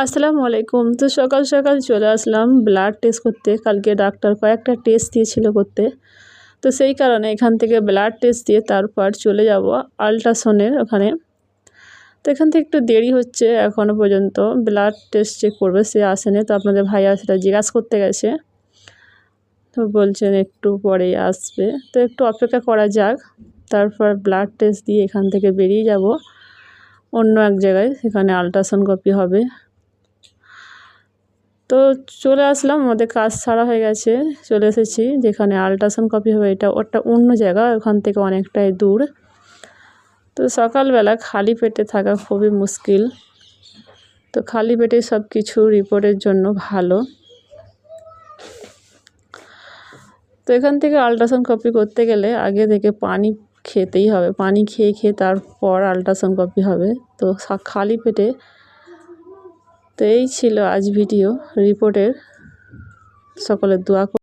আসসালামু আলাইকুম। তো সকাল সকাল চলে আসলাম ব্লাড টেস্ট করতে। কালকে ডাক্তার কয়েকটা টেস্ট দিয়েছিল করতে। তো সেই কারণে এখান থেকে ব্লাড টেস্ট দিয়ে তারপর চলে যাব আল্ট্রাসাউন্ডের ওখানে। তো এখান থেকে একটু দেরি হচ্ছে এখনও পর্যন্ত। ব্লাড টেস্ট চেক করবে, সে আসেনি। তো আপনাদের ভাইয়া সেটা জিজ্ঞাসা করতে গেছে, তো বলছেন একটু পরেই আসবে। তো একটু অপেক্ষা করা যাক, তারপর ব্লাড টেস্ট দিয়ে এখান থেকে বেরিয়ে যাব অন্য এক জায়গায়, সেখানে আল্ট্রাসাউন্ড কপি হবে। তো চলে আসলাম, আমাদের কাজ ছাড়া হয়ে গেছে, চলে এসেছি যেখানে আল্ট্রাসাউন্ড কপি হবে। ওটা অন্য জায়গা, ওখান থেকে অনেকটাই দূর। তো সকালবেলা খালি পেটে থাকা খুবই মুশকিল। তো খালি পেটে সব কিছু রিপোর্টের জন্য ভালো। তো এখান থেকে আল্ট্রাসাউন্ড কপি করতে গেলে আগে থেকে পানি খেতেই হবে, পানি খেয়ে তারপর আল্ট্রাসাউন্ড কপি হবে। তো খালি পেটে। তো এই ছিল আজ ভিডিও রিপোর্টের। সকলের দোয়া